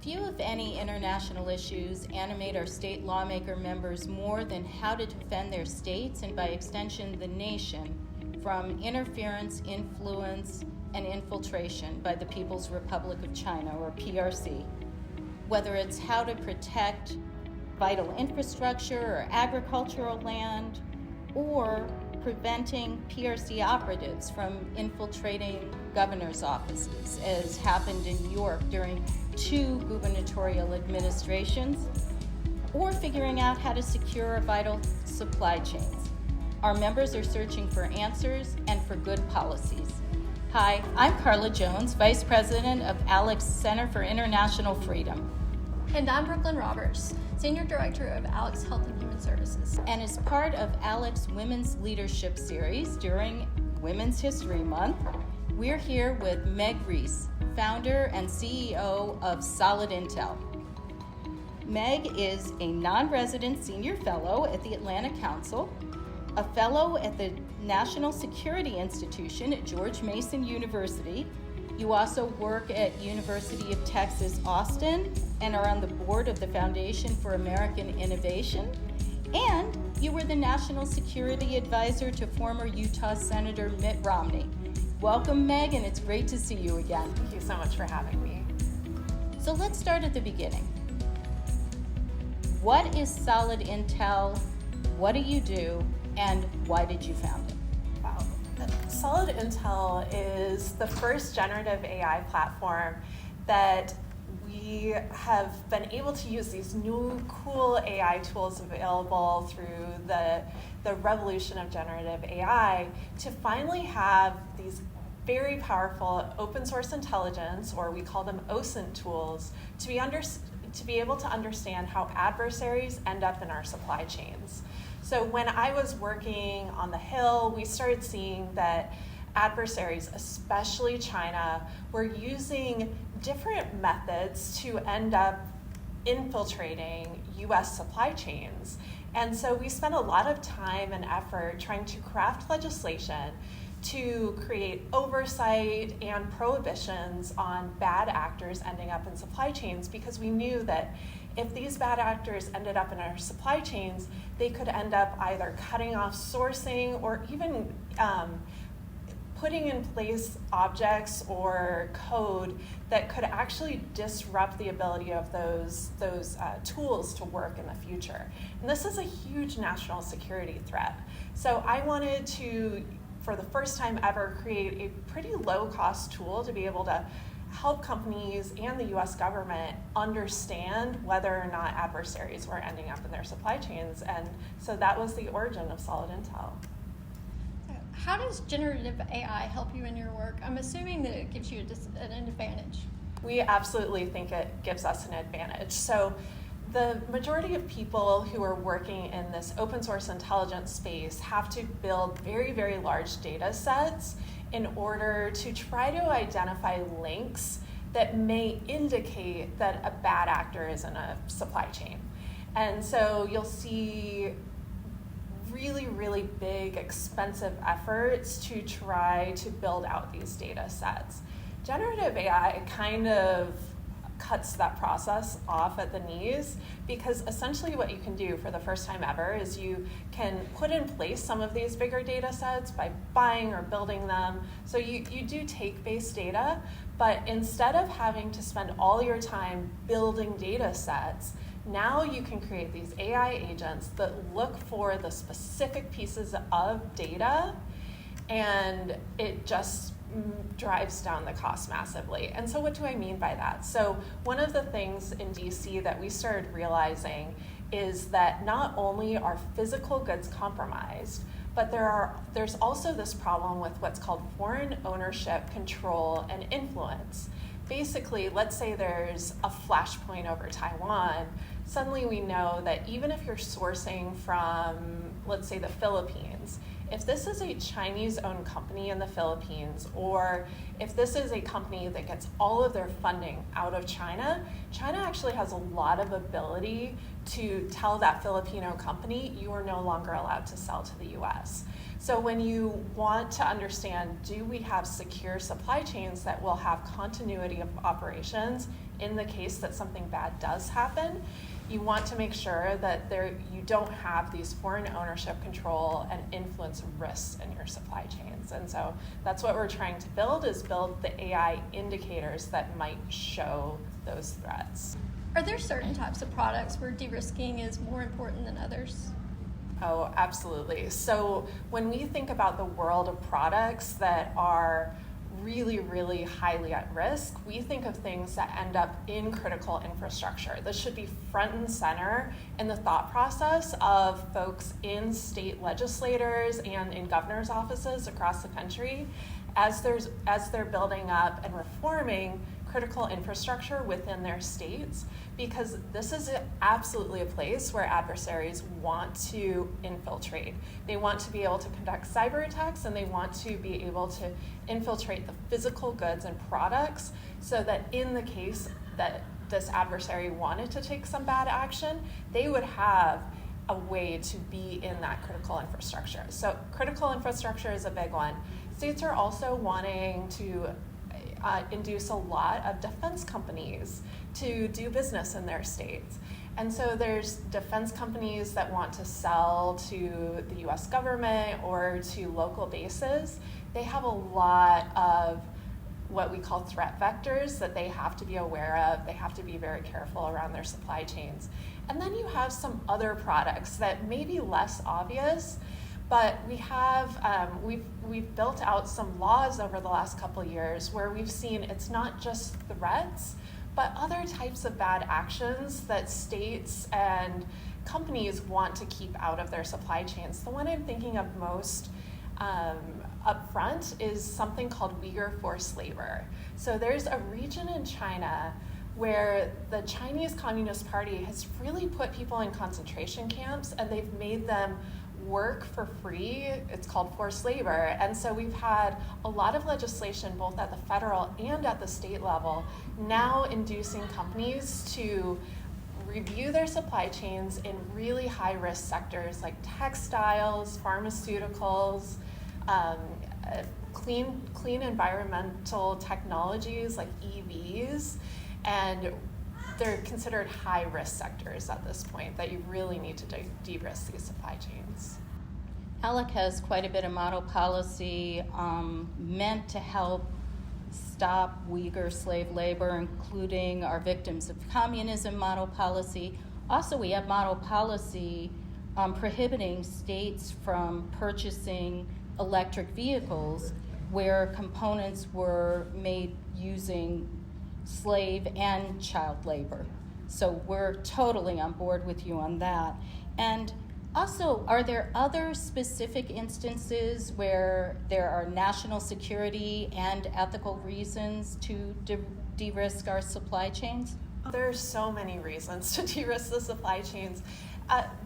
Few, if any, international issues animate our state lawmaker members more than how to defend their states and, by extension, the nation from interference, influence, and infiltration by the People's Republic of China, or PRC. Whether it's how to protect vital infrastructure or agricultural land, or preventing PRC operatives from infiltrating governor's offices, as happened in New York during 2 gubernatorial administrations, or figuring out how to secure our vital supply chains. Our members are searching for answers and for good policies. Hi, I'm Carla Jones, Vice President of ALEC's Center for International Freedom. And I'm Brooklyn Roberts, Senior Director of ALEC's Health and Human Services. And as part of ALEC's Women's Leadership Series during Women's History Month, we're here with Meg Reiss, founder and CEO of SolidIntel. Meg is a non-resident senior fellow at the Atlanta Council, a fellow at the National Security Institution at George Mason University. You also work at University of Texas, Austin, and are on the board of the Foundation for American Innovation. And you were the National Security Advisor to former Utah Senator Mitt Romney. Welcome, Meg, and it's great to see you again. Thank you so much for having me. So let's start at the beginning. What is SolidIntel? What do you do? And why did you found it? Wow. SolidIntel is the first generative AI platform that we have been able to use these new cool AI tools available through the revolution of generative AI to finally have these very powerful open source intelligence, or we call them OSINT tools, to be able to understand how adversaries end up in our supply chains. So when I was working on the Hill, we started seeing that adversaries, especially China, were using different methods to end up infiltrating US supply chains. And so we spent a lot of time and effort trying to craft legislation to create oversight and prohibitions on bad actors ending up in supply chains, because we knew that if these bad actors ended up in our supply chains, they could end up either cutting off sourcing or even putting in place objects or code that could actually disrupt the ability of those tools to work in the future. And this is a huge national security threat. So I wanted to, for the first time ever, create a pretty low-cost tool to be able to help companies and the US government understand whether or not adversaries were ending up in their supply chains. And so that was the origin of SolidIntel. How does generative AI help you in your work? I'm assuming that it gives you an advantage. We absolutely think it gives us an advantage. So the majority of people who are working in this open source intelligence space have to build very, very large data sets in order to try to identify links that may indicate that a bad actor is in a supply chain. And so you'll see really, really big, expensive efforts to try to build out these data sets. Generative AI kind of cuts that process off at the knees, because essentially what you can do for the first time ever is you can put in place some of these bigger data sets by buying or building them. So you do take base data, but instead of having to spend all your time building data sets, now you can create these AI agents that look for the specific pieces of data, and it just drives down the cost massively. And so what do I mean by that? So one of the things in DC that we started realizing is that not only are physical goods compromised, but there's also this problem with what's called foreign ownership, control, and influence. Basically, let's say there's a flashpoint over Taiwan. Suddenly we know that even if you're sourcing from, let's say, the Philippines, if this is a Chinese-owned company in the Philippines, or if this is a company that gets all of their funding out of China, China actually has a lot of ability to tell that Filipino company, you are no longer allowed to sell to the US. So when you want to understand, do we have secure supply chains that will have continuity of operations in the case that something bad does happen, you want to make sure that you don't have these foreign ownership control and influence risks in your supply chains. And so that's what we're trying to build the AI indicators that might show those threats. Are there certain types of products where de-risking is more important than others? Oh, absolutely. So when we think about the world of products that are really, really highly at risk, we think of things that end up in critical infrastructure. This should be front and center in the thought process of folks in state legislators and in governor's offices across the country as they're building up and reforming critical infrastructure within their states, because this is absolutely a place where adversaries want to infiltrate. They want to be able to conduct cyber attacks, and they want to be able to infiltrate the physical goods and products so that in the case that this adversary wanted to take some bad action, they would have a way to be in that critical infrastructure. So critical infrastructure is a big one. States are also wanting to induce a lot of defense companies to do business in their states. And so there's defense companies that want to sell to the US government or to local bases. They have a lot of what we call threat vectors that they have to be aware of. They have to be very careful around their supply chains. And then you have some other products that may be less obvious, but we have we've built out some laws over the last couple of years where we've seen it's not just threats, but other types of bad actions that states and companies want to keep out of their supply chains. The one I'm thinking of most up front is something called Uyghur forced labor. So there's a region in China where the Chinese Communist Party has really put people in concentration camps, and they've made them work for free. It's called forced labor. And so we've had a lot of legislation both at the federal and at the state level now inducing companies to review their supply chains in really high-risk sectors like textiles, pharmaceuticals, clean environmental technologies like EVs, and they're considered high-risk sectors at this point that you really need to de-risk these supply chains. ALEC has quite a bit of model policy meant to help stop Uyghur slave labor, including our Victims of Communism model policy. Also, we have model policy prohibiting states from purchasing electric vehicles where components were made using slave and child labor. So we're totally on board with you on that. And also, are there other specific instances where there are national security and ethical reasons to de-risk our supply chains? There's so many reasons to de-risk the supply chains.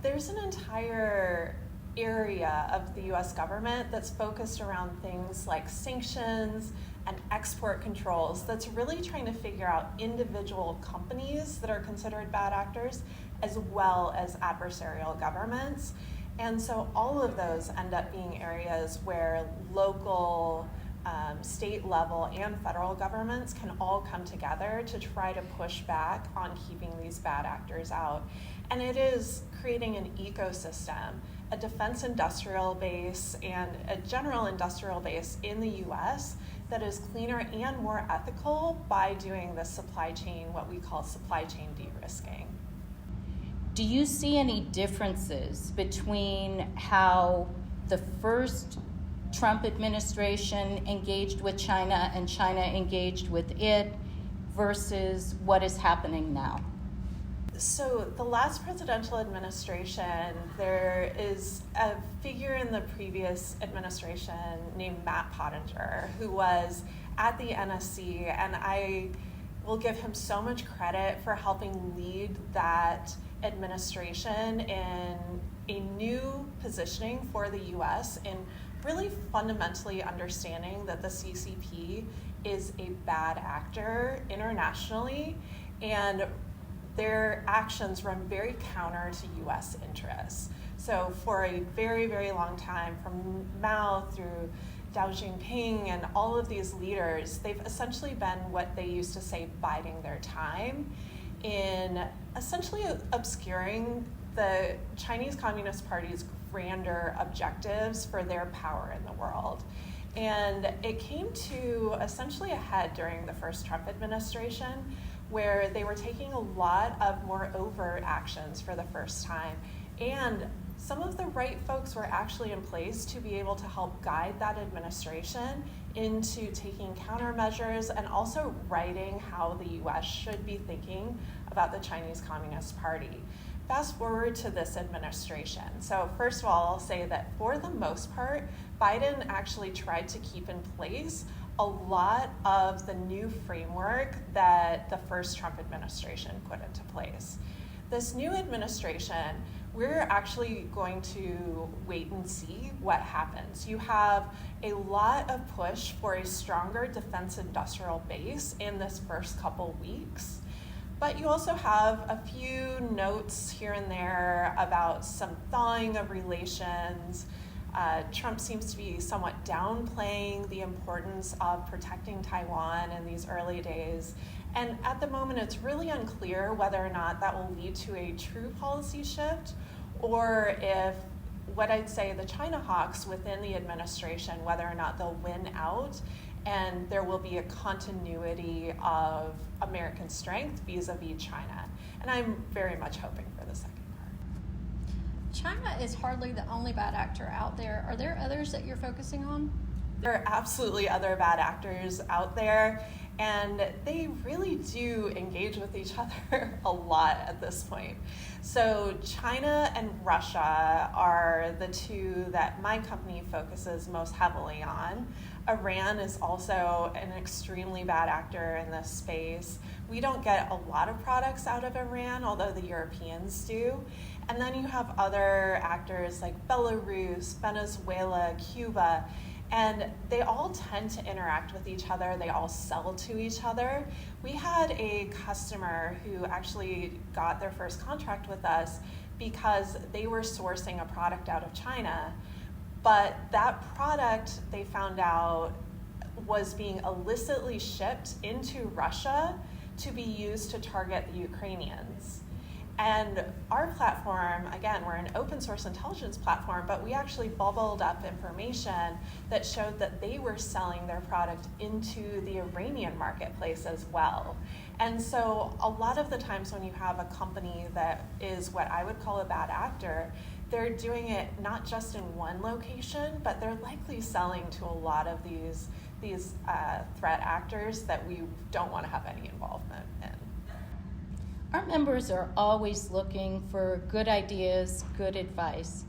There's an entire area of the US government that's focused around things like sanctions and export controls that's really trying to figure out individual companies that are considered bad actors as well as adversarial governments. And so all of those end up being areas where local, state level, and federal governments can all come together to try to push back on keeping these bad actors out. And it is creating an ecosystem, a defense industrial base and a general industrial base in the US that is cleaner and more ethical by doing this supply chain, what we call supply chain de-risking. Do you see any differences between how the first Trump administration engaged with China and China engaged with it versus what is happening now? So the last presidential administration, there is a figure in the previous administration named Matt Pottinger, who was at the NSC, and I will give him so much credit for helping lead that administration in a new positioning for the US in really fundamentally understanding that the CCP is a bad actor internationally, and their actions run very counter to US interests. So for a very, very long time, from Mao through Xi Jinping and all of these leaders, they've essentially been what they used to say biding their time in essentially obscuring the Chinese Communist Party's grander objectives for their power in the world. And it came to essentially a head during the first Trump administration, where they were taking a lot of more overt actions for the first time. And some of the right folks were actually in place to be able to help guide that administration into taking countermeasures and also writing how the US should be thinking about the Chinese Communist Party. Fast forward to this administration. So first of all, I'll say that for the most part, Biden actually tried to keep in place a lot of the new framework that the first Trump administration put into place. This new administration, we're actually going to wait and see what happens. You have a lot of push for a stronger defense industrial base in this first couple weeks. But you also have a few notes here and there about some thawing of relations. Trump seems to be somewhat downplaying the importance of protecting Taiwan in these early days. And at the moment, it's really unclear whether or not that will lead to a true policy shift, or if what I'd say the China hawks within the administration, whether or not they'll win out and there will be a continuity of American strength vis-a-vis China. And I'm very much hoping for the second part. China is hardly the only bad actor out there. Are there others that you're focusing on? There are absolutely other bad actors out there, and they really do engage with each other a lot at this point. So China and Russia are the two that my company focuses most heavily on. Iran is also an extremely bad actor in this space. We don't get a lot of products out of Iran, although the Europeans do. And then you have other actors like Belarus, Venezuela, Cuba, and they all tend to interact with each other. They all sell to each other. We had a customer who actually got their first contract with us because they were sourcing a product out of China, but that product, they found out, was being illicitly shipped into Russia to be used to target the Ukrainians. And our platform, again, we're an open source intelligence platform, but we actually bubbled up information that showed that they were selling their product into the Iranian marketplace as well. And so a lot of the times when you have a company that is what I would call a bad actor, they're doing it not just in one location, but they're likely selling to a lot of these threat actors that we don't want to have any involvement in. Our members are always looking for good ideas, good advice.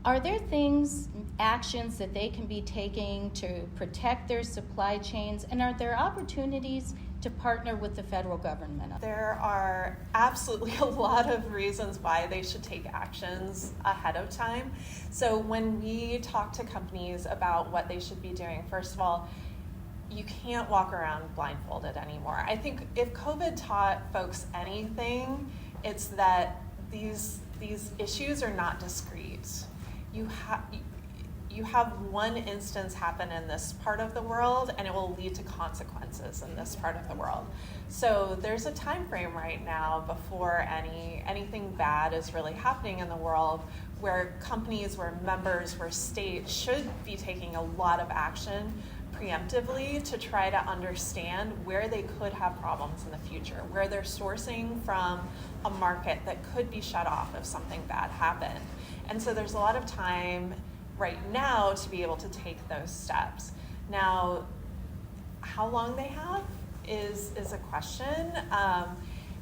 Are there things, actions that they can be taking to protect their supply chains, and are there opportunities to partner with the federal government? There are absolutely a lot of reasons why they should take actions ahead of time. So when we talk to companies about what they should be doing, first of all, you can't walk around blindfolded anymore. I think if COVID taught folks anything, it's that these issues are not discrete. You have one instance happen in this part of the world, and it will lead to consequences in this part of the world. So there's a time frame right now before anything bad is really happening in the world, where companies, where members, where states should be taking a lot of action preemptively to try to understand where they could have problems in the future, where they're sourcing from a market that could be shut off if something bad happened. And so there's a lot of time right now to be able to take those steps. Now, how long they have is a question,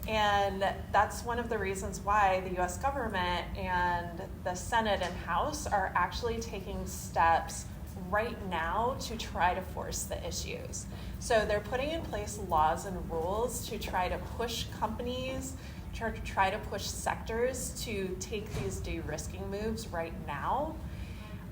and that's one of the reasons why the US government and the Senate and House are actually taking steps right now to try to force the issues. So they're putting in place laws and rules to try to push companies, to try to push sectors to take these de-risking moves right now.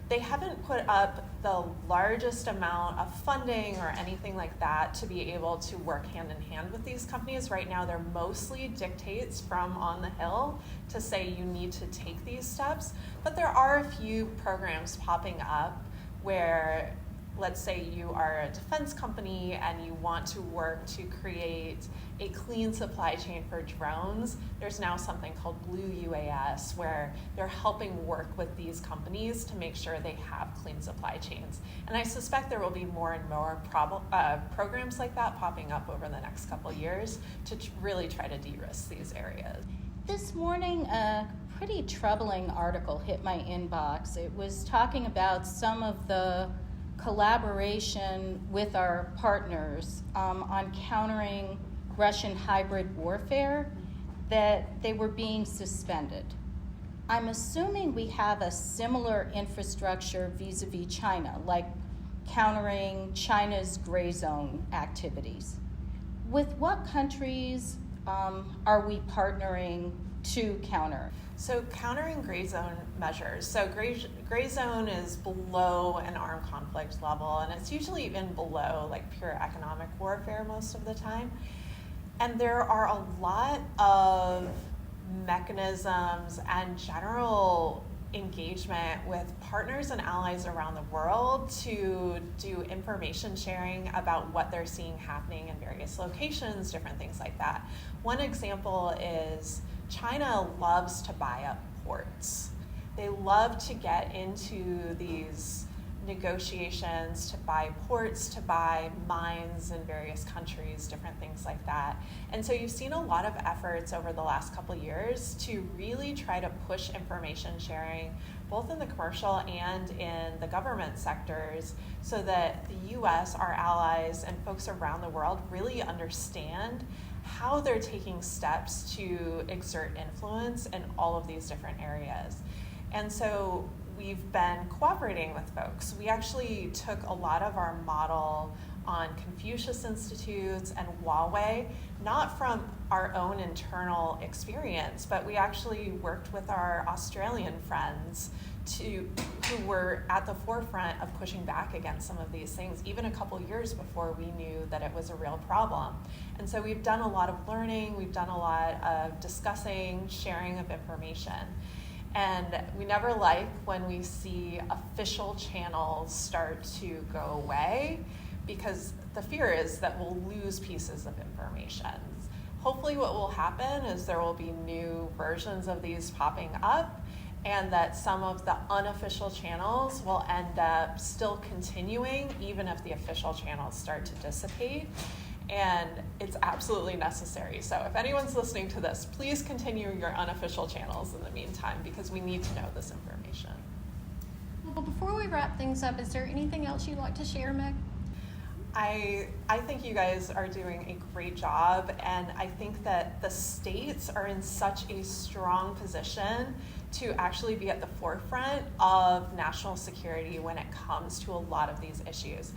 They haven't put up the largest amount of funding or anything like that to be able to work hand in hand with these companies. Right now, they're mostly dictates from on the Hill to say you need to take these steps. But there are a few programs popping up where, let's say you are a defense company and you want to work to create a clean supply chain for drones. There's now something called Blue UAS where they're helping work with these companies to make sure they have clean supply chains. And I suspect there will be more and more programs like that popping up over the next couple of years to really try to de-risk these areas. This morning, a pretty troubling article hit my inbox. It was talking about some of the collaboration with our partners on countering Russian hybrid warfare, that they were being suspended. I'm assuming we have a similar infrastructure vis-a-vis China, like countering China's gray zone activities. With what countries are we partnering to counter? So countering gray zone measures. So gray zone is below an armed conflict level, and it's usually even below like pure economic warfare most of the time. And there are a lot of mechanisms and general engagement with partners and allies around the world to do information sharing about what they're seeing happening in various locations, different things like that. One example is China loves to buy up ports. They love to get into these negotiations to buy ports, to buy mines in various countries, different things like that. And so you've seen a lot of efforts over the last couple of years to really try to push information sharing, both in the commercial and in the government sectors, so that the US, our allies, and folks around the world really understand how they're taking steps to exert influence in all of these different areas. And so we've been cooperating with folks. We actually took a lot of our model on Confucius Institutes and Huawei, not from our own internal experience, but we actually worked with our Australian friends who were at the forefront of pushing back against some of these things, even a couple years before we knew that it was a real problem. And so we've done a lot of learning, we've done a lot of discussing, sharing of information. And we never like when we see official channels start to go away, because the fear is that we'll lose pieces of information. Hopefully what will happen is there will be new versions of these popping up, and that some of the unofficial channels will end up still continuing even if the official channels start to dissipate. And it's absolutely necessary. So if anyone's listening to this, please continue your unofficial channels in the meantime, because we need to know this information. Well, before we wrap things up, is there anything else you'd like to share, Meg? I think you guys are doing a great job, and I think that the states are in such a strong position to actually be at the forefront of national security when it comes to a lot of these issues.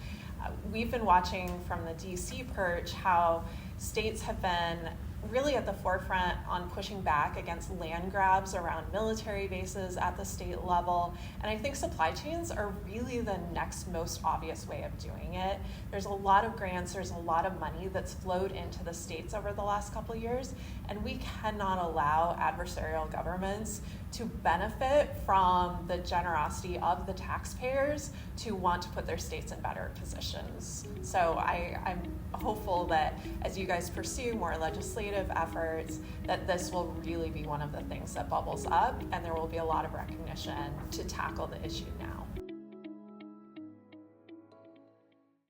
We've been watching from the DC perch how states have been really at the forefront on pushing back against land grabs around military bases at the state level. And I think supply chains are really the next most obvious way of doing it. There's a lot of grants, there's a lot of money that's flowed into the states over the last couple of years, and we cannot allow adversarial governments to benefit from the generosity of the taxpayers to want to put their states in better positions. So I'm hopeful that as you guys pursue more legislative efforts, that this will really be one of the things that bubbles up, and there will be a lot of recognition to tackle the issue now.